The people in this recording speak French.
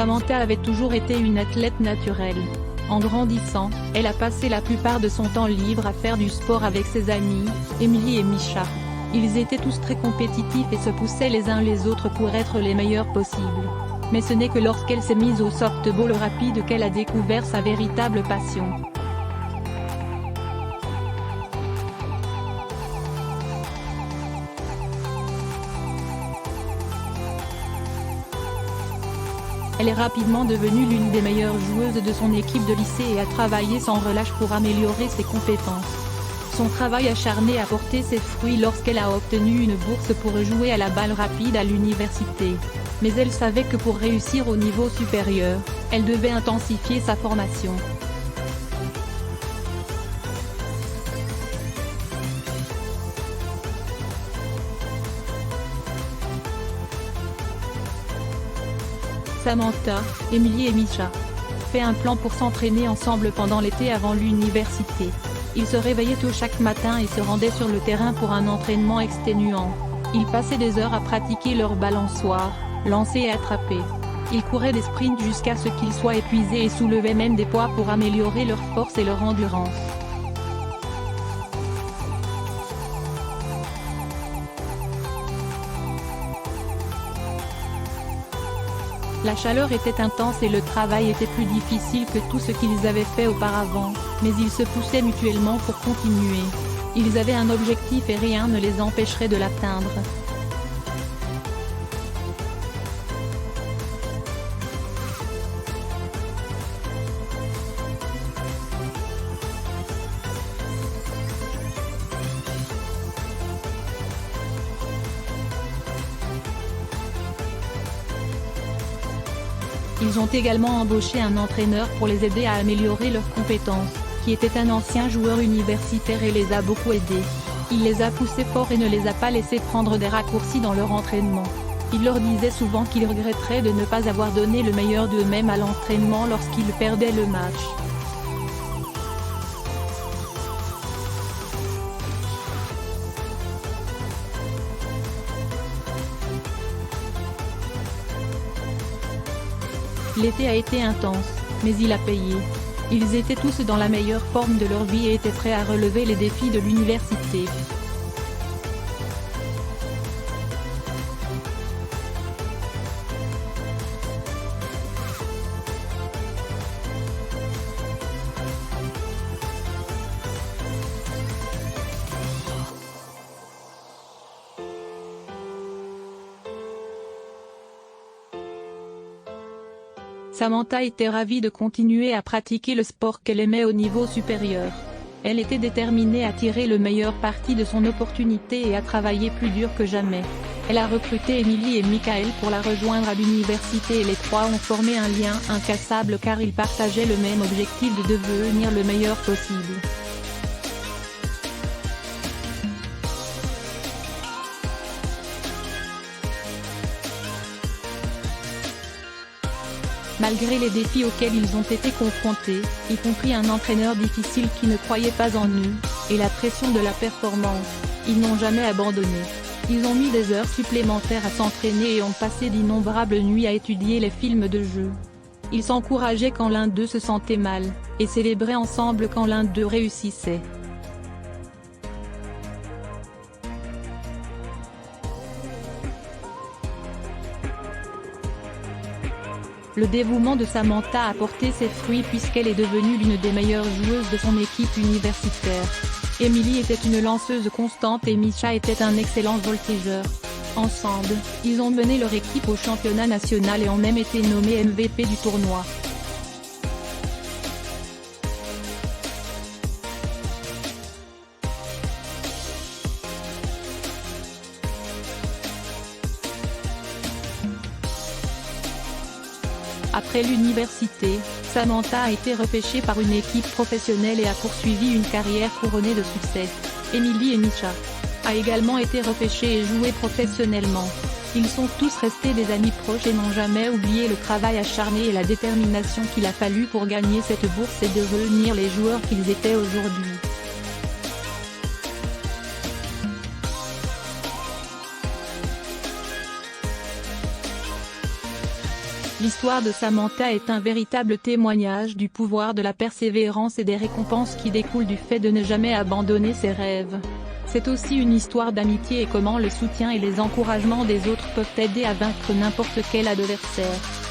Samantha avait toujours été une athlète naturelle. En grandissant, elle a passé la plupart de son temps libre à faire du sport avec ses amis, Emily et Misha. Ils étaient tous très compétitifs et se poussaient les uns les autres pour être les meilleurs possibles. Mais ce n'est que lorsqu'elle s'est mise au softball rapide qu'elle a découvert sa véritable passion. Elle est rapidement devenue l'une des meilleures joueuses de son équipe de lycée et a travaillé sans relâche pour améliorer ses compétences. Son travail acharné a porté ses fruits lorsqu'elle a obtenu une bourse pour jouer à la balle rapide à l'université. Mais elle savait que pour réussir au niveau supérieur, elle devait intensifier sa formation. Samantha, Emily et Misha fait un plan pour s'entraîner ensemble pendant l'été avant l'université. Ils se réveillaient tôt chaque matin et se rendaient sur le terrain pour un entraînement exténuant. Ils passaient des heures à pratiquer leur balançoire, lancer et attraper. Ils couraient des sprints jusqu'à ce qu'ils soient épuisés et soulevaient même des poids pour améliorer leur force et leur endurance. La chaleur était intense et le travail était plus difficile que tout ce qu'ils avaient fait auparavant, mais ils se poussaient mutuellement pour continuer. Ils avaient un objectif et rien ne les empêcherait de l'atteindre. Ils ont également embauché un entraîneur pour les aider à améliorer leurs compétences, qui était un ancien joueur universitaire et les a beaucoup aidés. Il les a poussés fort et ne les a pas laissés prendre des raccourcis dans leur entraînement. Il leur disait souvent qu'ils regretteraient de ne pas avoir donné le meilleur d'eux-mêmes à l'entraînement lorsqu'ils perdaient le match. L'été a été intense, mais il a payé. Ils étaient tous dans la meilleure forme de leur vie et étaient prêts à relever les défis de l'université. Samantha était ravie de continuer à pratiquer le sport qu'elle aimait au niveau supérieur. Elle était déterminée à tirer le meilleur parti de son opportunité et à travailler plus dur que jamais. Elle a recruté Emily et Michael pour la rejoindre à l'université et les trois ont formé un lien incassable car ils partageaient le même objectif de devenir le meilleur possible. Malgré les défis auxquels ils ont été confrontés, y compris un entraîneur difficile qui ne croyait pas en eux, et la pression de la performance, ils n'ont jamais abandonné. Ils ont mis des heures supplémentaires à s'entraîner et ont passé d'innombrables nuits à étudier les films de jeu. Ils s'encourageaient quand l'un d'eux se sentait mal, et célébraient ensemble quand l'un d'eux réussissait. Le dévouement de Samantha a porté ses fruits puisqu'elle est devenue l'une des meilleures joueuses de son équipe universitaire. Emily était une lanceuse constante et Misha était un excellent voltigeur. Ensemble, ils ont mené leur équipe au championnat national et ont même été nommés MVP du tournoi. Après l'université, Samantha a été repêchée par une équipe professionnelle et a poursuivi une carrière couronnée de succès. Emily et Misha a également été repêchés et joué professionnellement. Ils sont tous restés des amis proches et n'ont jamais oublié le travail acharné et la détermination qu'il a fallu pour gagner cette bourse et devenir les joueurs qu'ils étaient aujourd'hui. L'histoire de Samantha est un véritable témoignage du pouvoir de la persévérance et des récompenses qui découlent du fait de ne jamais abandonner ses rêves. C'est aussi une histoire d'amitié et comment le soutien et les encouragements des autres peuvent aider à vaincre n'importe quel adversaire.